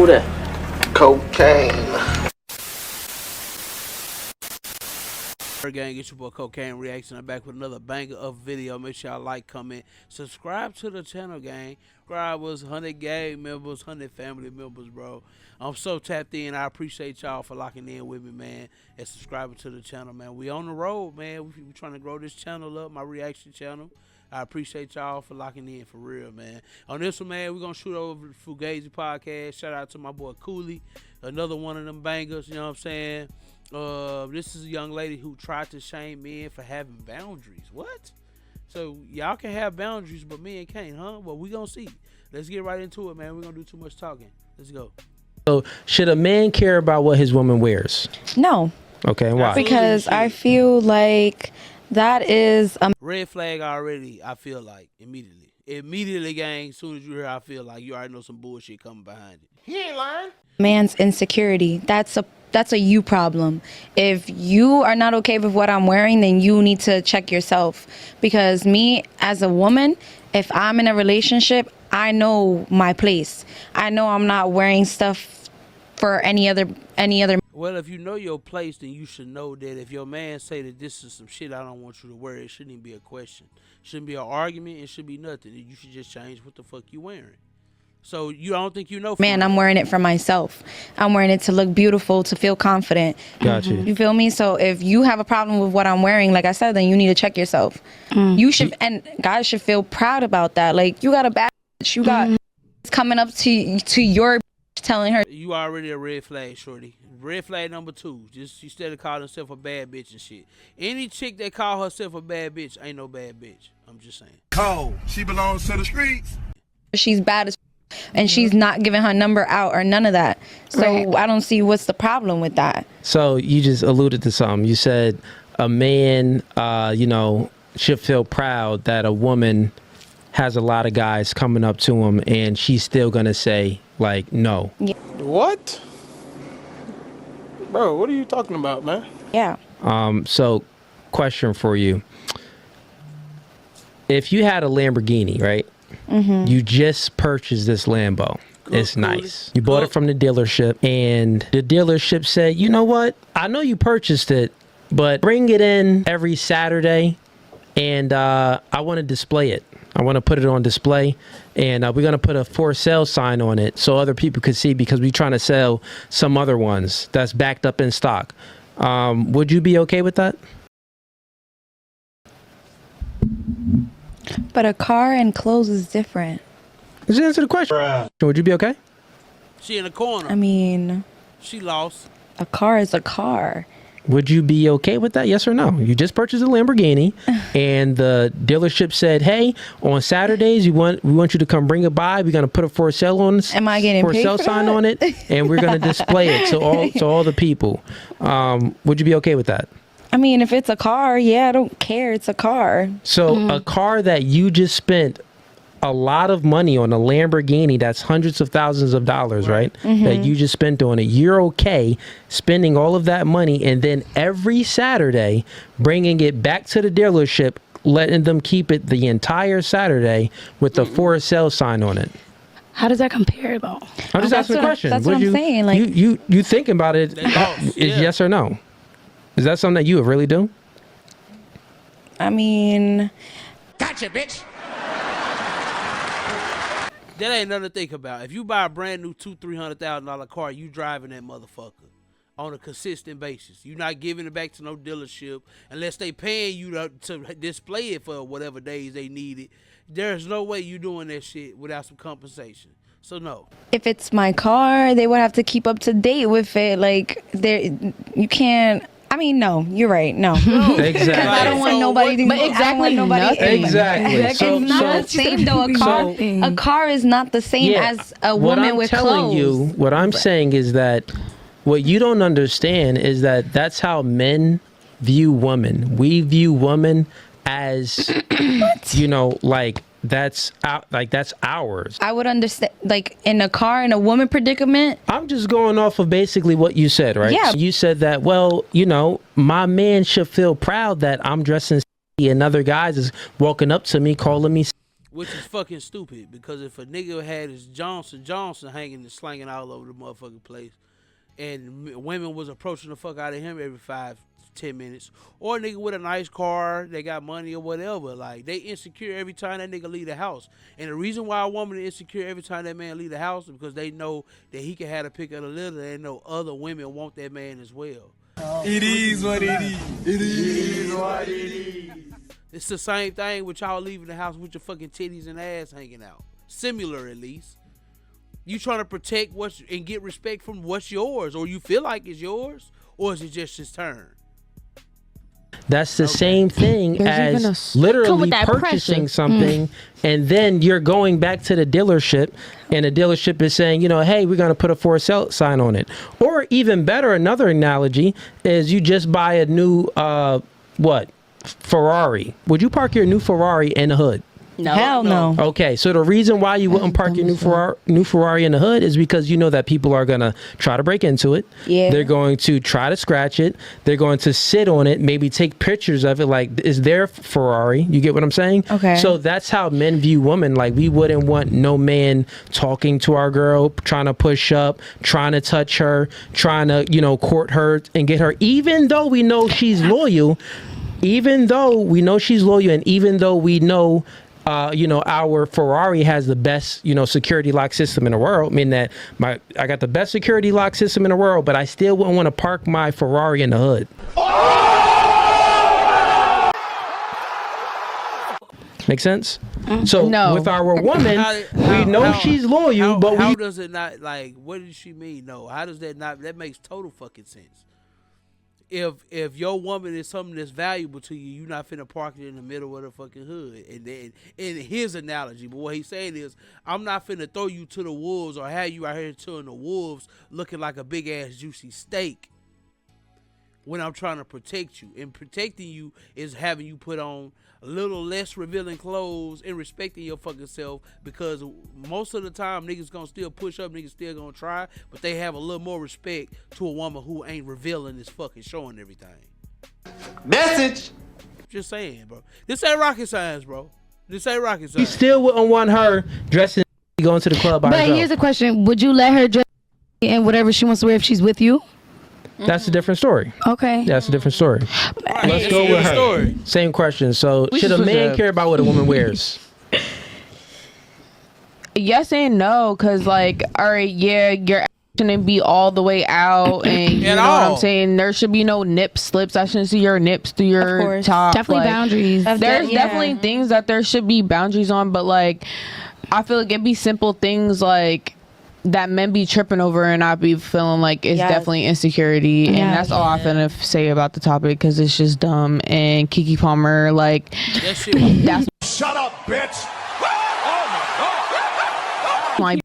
Who that? Cocaine. Gang, it's your boy Cocaine Reaction. I'm back with another banger of video. Make sure y'all like, comment, subscribe to the channel, gang. Subscribers, 100 gang members, 100 family members, bro. I'm so tapped in. I appreciate y'all for locking in with me, man, and subscribing to the channel, man. We on the road, man. We trying to grow this channel up, my reaction channel. I appreciate y'all for locking in, for real, man. On this one, man, we're going to shoot over the Fugazi podcast. Shout out to my boy Cooley, another one of them bangers, you know what I'm saying? This is a young lady who tried to shame men for having boundaries. What? So y'all can have boundaries, but men can't, huh? Well, we gonna see. Let's get right into it, man. We're gonna do too much talking. Let's go. So should a man care about what his woman wears? No. Okay, why? Because I feel like that is a red flag already. I feel like immediately, gang. As soon as you hear, I feel like you already know some bullshit coming behind it. He ain't lying. man's insecurity. That's a you problem. If you are not okay with what I'm wearing, then you need to check yourself. Because me as a woman, if I'm in a relationship, I know my place. I know I'm not wearing stuff for any other. Well, if you know your place, then you should know that if your man say that this is some shit I don't want you to wear, it shouldn't even be a question. It shouldn't be an argument. It should be nothing. You should just change what the fuck you wearing. So you don't think you know? Man, I'm wearing it for myself. I'm wearing it to look beautiful, to feel confident. Gotcha. You feel me? So if you have a problem with what I'm wearing, like I said, then you need to check yourself. You should, and guys should feel proud about that. Like, you got a bad bitch. You got coming up to your telling her. You already a red flag, shorty. Red flag number 2. Just, you instead of calling herself a bad bitch and shit. Any chick that call herself a bad bitch ain't no bad bitch. I'm just saying. Cold. She belongs to the streets. She's bad as and she's not giving her number out or none of that. So I don't see what's the problem with that. So you just alluded to something. You said a man, should feel proud that a woman has a lot of guys coming up to him and she's still going to say, like, no. Yeah. What? Bro, what are you talking about, man? Yeah. So question for you. If you had a Lamborghini, right? You just purchased this Lambo. It's nice. You bought it from the dealership and the dealership said, you know what? I know you purchased it, but bring it in every Saturday and I want to display it. I want to put it on display and we're going to put a for sale sign on it so other people could see because we're trying to sell some other ones that's backed up in stock. Would you be okay with that? But a car and clothes is different. Just answer the question. Would you be okay? She in the corner. I mean, she lost. a car is a car. Would you be okay with that? Yes or no? You just purchased a Lamborghini and the dealership said, hey, on Saturdays, we want you to come bring it by. We're going to put a for sale on Am I getting for paid sale for sign that? on it and we're going to display it to all the people. Would you be okay with that? I mean, if it's a car, yeah, I don't care. It's a car. So a car that you just spent a lot of money on, a Lamborghini that's hundreds of thousands of dollars, right? That you just spent on it. You're okay spending all of that money and then every Saturday bringing it back to the dealership, letting them keep it the entire Saturday with the for sale sign on it. How does that compare, though? I'm just asking a question. That's what I'm saying. Like, you thinking about it is yes or no? Is that something that you would really do? I mean, Gotcha, bitch. That ain't nothing to think about. If you buy a brand new $200,000-$300,000 car, you driving that motherfucker on a consistent basis. You're not giving it back to no dealership unless they paying you to display it for whatever days they need it. There's no way you doing that shit without some compensation. So no. if it's my car, they would have to keep up to date with it. Like, you can't. I mean, no, you're right. No. Exactly. I don't want nobody to. But exactly, Exactly. It's not the same though. A car is not the same as a woman with clothes. What I'm saying is that what you don't understand is that that's how men view women. We view women as, that's ours. I would understand, like, in a car in a woman predicament. I'm just going off of basically what you said, right? Yeah. So you said that, well, my man should feel proud that I'm dressing and other guys is walking up to me calling me. Which is fucking stupid, because if a nigga had his Johnson hanging and slanging all over the motherfucking place, and women was approaching the fuck out of him every 5-10 minutes, or a nigga with a nice car, they got money or whatever, like, they insecure every time that nigga leave the house. And the reason why a woman is insecure every time that man leave the house is because they know that he can have a pick of the litter, and they know other women want that man as well. It is what it is. It is what it is. It's the same thing with y'all leaving the house with your fucking titties and ass hanging out. Similar, at least. You trying to protect what's and get respect from what's yours, or you feel like it's yours, or is it just his turn? That's the same thing There's as literally purchasing something, and then you're going back to the dealership, and the dealership is saying, you know, hey, we're going to put a for sale sign on it. Or even better, another analogy is you just buy a new, Ferrari. Would you park your new Ferrari in the hood? No. Hell no. Okay, so the reason why you wouldn't park your new Ferrari in the hood is because you know that people are gonna try to break into it. Yeah. They're going to try to scratch it. They're going to sit on it, maybe take pictures of it, like is their Ferrari. You get what I'm saying? Okay. So that's how men view women. Like, we wouldn't want no man talking to our girl, trying to push up, trying to touch her, trying to, you know, court her and get her, even though we know she's loyal. Even though we know she's loyal, and even though we know, you know, our Ferrari has the best, you know, security lock system in the world. I mean that I got the best security lock system in the world, but I still wouldn't want to park my Ferrari in the hood. Make sense? So with our woman, we know she's loyal, but how does it not, like, what does she mean? No, how does that not? That makes total fucking sense. If your woman is something that's valuable to you, you're not finna park it in the middle of the fucking hood. And then, in his analogy, but what he's saying is, I'm not finna throw you to the wolves or have you out here killing the wolves looking like a big ass juicy steak when I'm trying to protect you. And protecting you is having you put on a little less revealing clothes and respecting your fucking self, because most of the time niggas gonna still push up, niggas still gonna try, but they have a little more respect to a woman who ain't revealing this fucking showing everything. Message. Just saying, bro. This ain't rocket science, bro. This ain't rocket science. you still wouldn't want her dressing going to the club by herself. But here's the question: would you let her dress in whatever she wants to wear if she's with you? That's a different story. Okay. That's a different story. Right. Let's go with her. Story. Same question. So, should a man care about what a woman wears? Yes and no, because, like, all right, yeah, your ass shouldn't be all the way out, and you know what I'm saying? There should be no nip slips. I shouldn't see your nips through your top. Definitely like, boundaries. There's definitely things that there should be boundaries on, but, like, I feel like it'd be simple things, like, that men be tripping over, and I be feeling like it's definitely insecurity, and that's all I'm finna say about the topic, because it's just dumb. And Keke Palmer, like, that's Shut up, bitch. my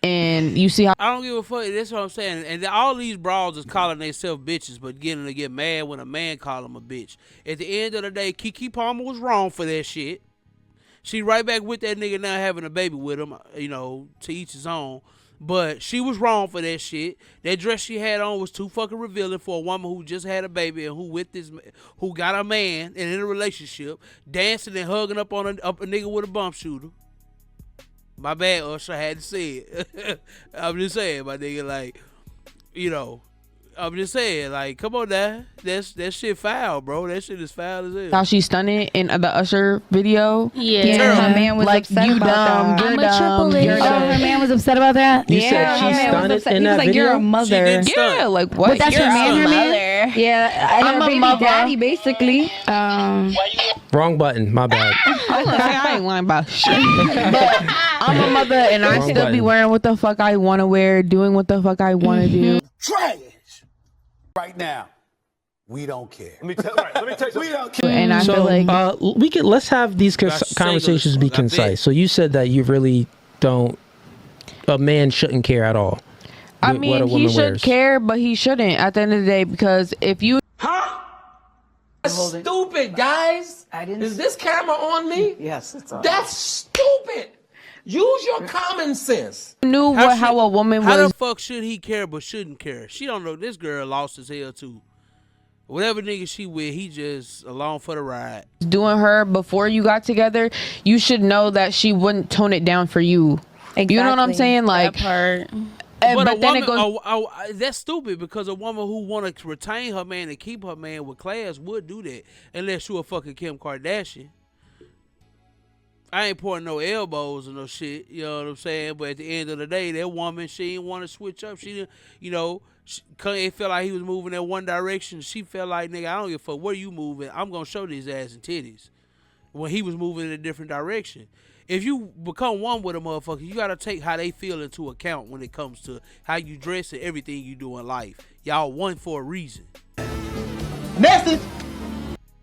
and you see how I don't give a fuck. That's what I'm saying. And all these bras is calling themselves bitches, but getting to get mad when a man call them a bitch. At the end of the day, Keke Palmer was wrong for that shit. She right back with that nigga now having a baby with him, you know, to each his own. But she was wrong for that shit. That dress she had on was too fucking revealing for a woman who just had a baby and who got a man and in a relationship, dancing and hugging up on a nigga with a bump shooter. My bad, Usher, I had to say it. I'm just saying, my nigga, like, you know, I'm just saying, like, come on now. That shit foul, bro. That shit is foul as hell. how she's stunning in the Usher video. Her man was like, upset you about dumb, that. you're dumb. Her man was upset about that. You said she stunned in He was that like, video? you're a mother. Yeah, like, what? But that's your man, her man? Yeah, and I'm her a baby mother. daddy, basically. Wrong button. My bad. I ain't lying about shit. But I'm a mother, and I Wrong still be button. wearing what the fuck I want to wear, doing what the fuck I want to do. Trash. Right now, we don't care. Let me tell you. We don't care. And I So feel like let's have these That's conversations single be as fuck, I bet. concise. So you said that you really don't. A man shouldn't care at all. I what a mean, he woman should wears. care, but he shouldn't at the end of the day, because if you Stupid, guys. Is this camera on me? Yes, it's on. That's stupid. Use your common sense. knew how a woman How was, the fuck should he care but shouldn't care? She don't know. This girl lost his hell too. Whatever nigga she with, he just along for the ride. Doing her before you got together, you should know that she wouldn't tone it down for you. Exactly. You know what I'm saying? Like, that part. But then it goes. That's stupid because a woman who want to retain her man and keep her man with class would do that unless you a fucking Kim Kardashian. I ain't pouring no elbows or no shit, you know what I'm saying? But at the end of the day, that woman, she didn't want to switch up. She didn't, you know, it felt like he was moving in one direction. She felt like, nigga, I don't give a fuck where you moving. I'm going to show these ass and titties. When he was moving in a different direction. If you become one with a motherfucker, you got to take how they feel into account when it comes to how you dress and everything you do in life. Y'all one for a reason. Message.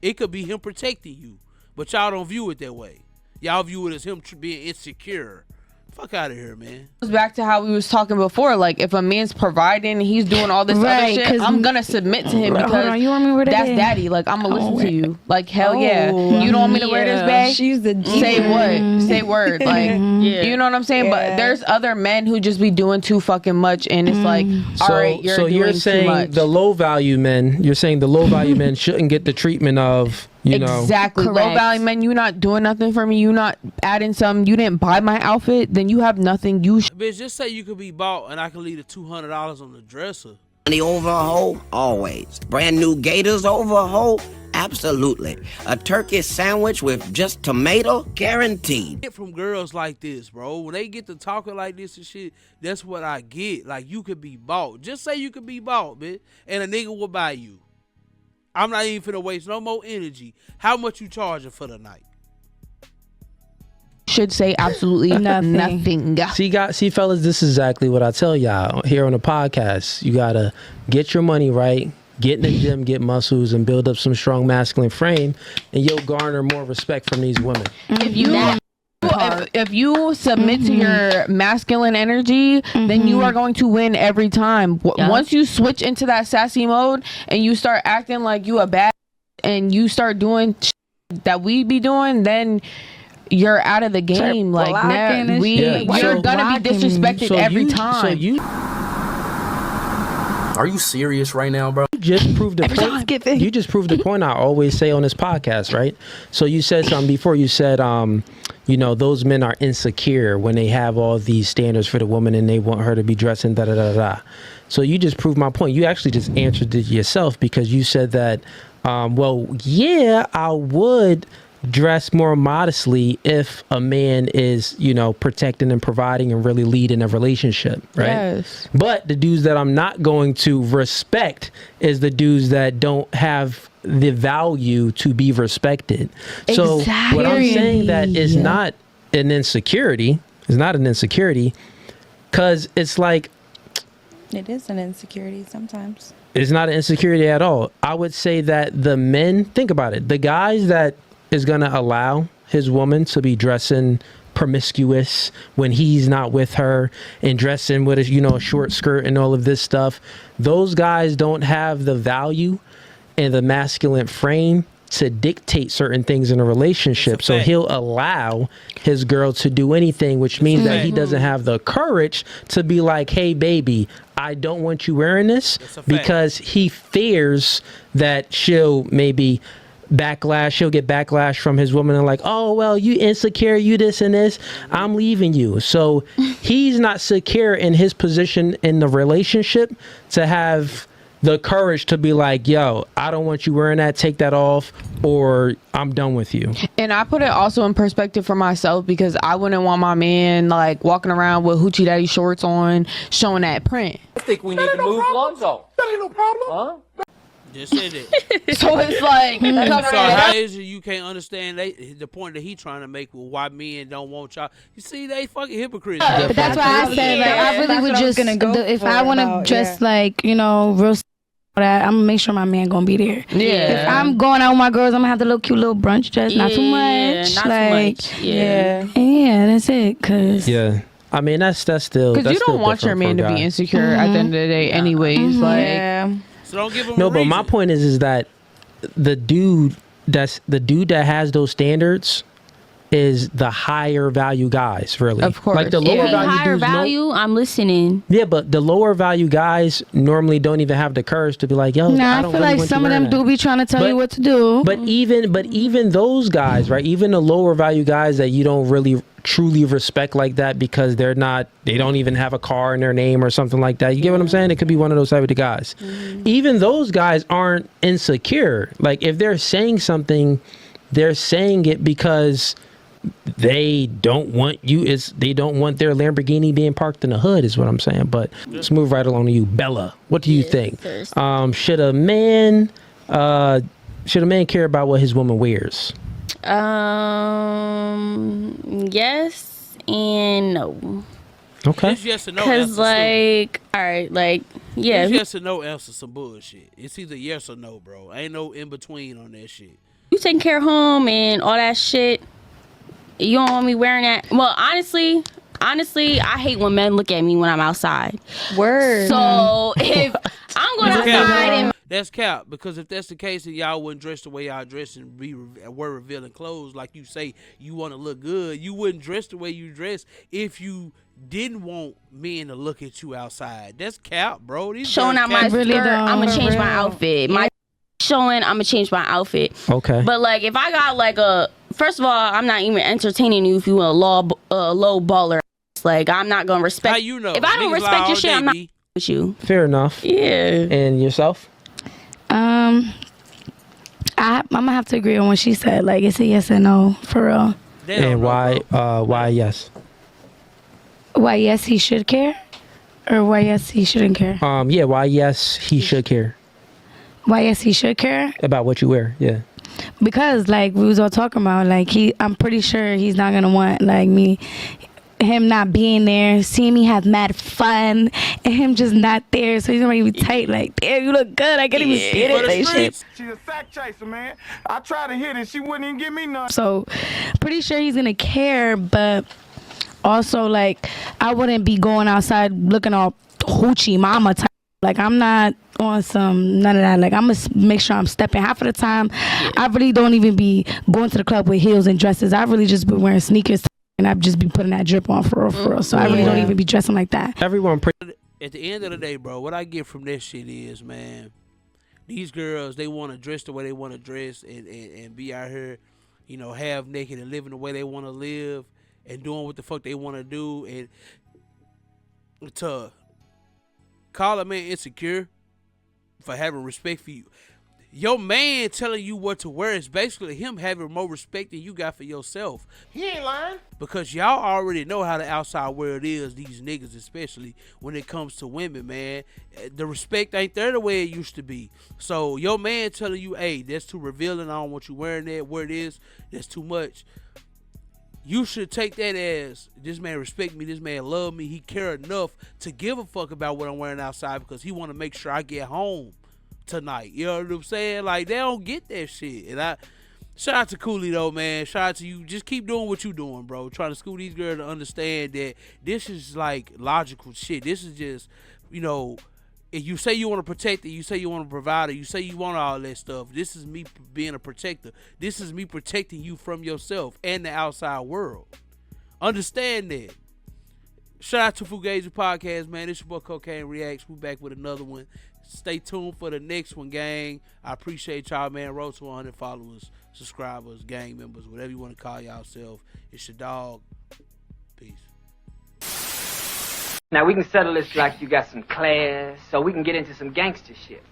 It could be him protecting you, but y'all don't view it that way. Y'all view it as him being insecure. Fuck out of here, man. Goes back to how we was talking before. Like, if a man's providing and he's doing all this other shit, I'm gonna submit to him because you want me to wear that's daddy. Like, I'm gonna listen to you. Like, hell yeah. You don't want me to wear this bag? She's the Say what? Say word. Like, you know what I'm saying? But there's other men who just be doing too fucking much, and it's like, all right, you're doing you're saying too much. the low value men. You're saying the low value men shouldn't get the treatment of. You know. Exactly. Correct. Low value men, you not doing nothing for me. You not adding something. You didn't buy my outfit. Then you have nothing. Bitch, just say you could be bought and I can leave the $200 on the dresser. Money over a hoe? Always. Brand new gators over a hoe? Absolutely. A turkey sandwich with just tomato? Guaranteed. Get from girls like this, bro. When they get to talking like this and shit, that's what I get. Like, you could be bought. Just say you could be bought, bitch, and a nigga will buy you. I'm not even finna waste no more energy. How much you charging for the night? Should say absolutely nothing. See, fellas, this is exactly what I tell y'all here on the podcast. You gotta get your money right, get in the gym, get muscles, and build up some strong masculine frame, and you'll garner more respect from these women. If you submit to your masculine energy, then you are going to win every time. Once you switch into that sassy mode and you start acting like you a bad and you start doing that we be doing, then you're out of the game. Like, you're gonna be disrespected every time. Are you serious right now, bro? You just proved the point. You just proved the point I always say on this podcast, right? So you said something before. You said, you know, those men are insecure when they have all these standards for the woman and they want her to be dressing da da da da. So you just proved my point. You actually just answered it yourself because you said that, well, yeah, I would dress more modestly if a man is, you know, protecting and providing and really leading a relationship, right? Yes. But the dudes that I'm not going to respect is the dudes that don't have the value to be respected. So what I'm saying that is not an insecurity. It's not an insecurity because it's like it is an insecurity sometimes. It's not an insecurity at all. I would say that the men, think about it, the guys that is going to allow his woman to be dressing promiscuous when he's not with her and dressing with a, you know, a short skirt and all of this stuff. Those guys don't have the value and the masculine frame to dictate certain things in a relationship. So he'll allow his girl to do anything, which means that he doesn't have the courage to be like, hey, baby, I don't want you wearing this, because he fears that she'll maybe she'll get backlash from his woman and like, oh, well, you insecure, you this and this, I'm leaving you. So he's not secure in his position in the relationship to have the courage to be like, yo, I don't want you wearing that, take that off, or I'm done with you. And I put it also in perspective for myself because I wouldn't want my man like walking around with hoochie daddy shorts on, showing that print. I think we need to move Lonzo. That ain't no problem. Huh? Just said it. So it's like, so how is it you can't understand the point that he trying to make with why men don't want y'all? You see, they fucking hypocrites. But that's why I said, like, I really would just, if I want to dress like, you know, real that, I'm gonna make sure my man gonna be there. Yeah. If I'm going out with my girls, I'm gonna have the little cute little brunch dress, not too much. Not like, too much. Yeah. Yeah, that's it. Cause I mean, that's still because you don't want your man to be insecure at the end of the day, anyways. Like, so don't give him no, a reason. but my point is that the dude that has those standards is the higher value guys, really. Of course. Like the lower value higher dudes value, I'm listening. Yeah, but the lower value guys normally don't even have the courage to be like, yo, Nah, I don't feel really like want some you of them wearing do be trying to tell you what to do. But even those guys, right? Even the lower value guys that you don't really truly respect like that because they don't even have a car in their name or something like that. You get what I'm saying? It could be one of those type of guys. Even those guys aren't insecure. Like if they're saying something, they're saying it because they don't want they don't want their Lamborghini being parked in the hood is what I'm saying. But let's move right along to you, Bella. What do you think? Should a man care about what his woman wears? Yes and no. Okay. It's yes or no. Because like, all right, like, yeah. It's yes or no answer some bullshit. It's either yes or no, bro. Ain't no in between on that shit. You taking care of home and all that shit. You don't want me wearing that. Well, honestly, I hate when men look at me when I'm outside. Word. So if I'm going outside and that's cap, because if that's the case, then y'all wouldn't dress the way y'all dress and wear revealing clothes like you say you want to look good. You wouldn't dress the way you dress if you didn't want men to look at you outside. That's cap, bro. These showing out my skirt, I'm gonna change my outfit. My showing, I'm gonna change my outfit. Okay. But like, if I got like first of all, I'm not even entertaining you if you a low baller. Like, I'm not gonna respect. How you know? If I don't respect your shit, I'm not with you. Fair enough. Yeah. And yourself? I'm gonna have to agree on what she said. Like, it's a yes and no for real. And why yes? Why yes he should care, or why yes he shouldn't care? Yeah. Why yes he should care. Why yes he should care about what you wear. Yeah. Because like we was all talking about, like I'm pretty sure he's not gonna want like him not being there, seeing me have mad fun, and him just not there. So he's gonna be tight. Like, damn, you look good. I can't even see it. Like, shit. She's a sack chaser, man. I tried to hit it. She wouldn't even give me none. So, pretty sure he's gonna care, but also like I wouldn't be going outside looking all hoochie mama type. Like, I'm not on some none of that. Like, I'm gonna make sure I'm stepping. Half of the time, I really don't even be going to the club with heels and dresses. I really just be wearing sneakers. And I've just been putting that drip on for real. So I really don't even be dressing like that. Everyone. At the end of the day, bro, what I get from this shit is, man, these girls, they want to dress the way they want to dress and be out here, you know, half naked and living the way they want to live and doing what the fuck they want to do. And to call a man insecure for having respect for you. Your man telling you what to wear is basically him having more respect than you got for yourself. He ain't lying. Because y'all already know how the outside world is, these niggas especially, when it comes to women, man. The respect ain't there the way it used to be. So your man telling you, hey, that's too revealing, I don't want you wearing that, where it is, that's too much. You should take that as, this man respect me, this man love me, he care enough to give a fuck about what I'm wearing outside because he want to make sure I get home tonight. You know what I'm saying? Like, they don't get that shit. And shout out to Cooley though, man. Shout out to you. Just keep doing what you doing, bro. Trying to school these girls to understand that this is like logical shit. This is just, you know, if you say you want to protect it, you say you want to provide it, you say you want all that stuff. This is me being a protector. This is me protecting you from yourself and the outside world. Understand that. Shout out to Fugazi Podcast, man. It's your boy Cocaine Reacts. We back with another one. Stay tuned for the next one, gang. I appreciate y'all, man. Road to 100 followers, subscribers, gang members, whatever you want to call yourself. It's your dog. Peace. Now we can settle this like you got some class, so we can get into some gangster shit.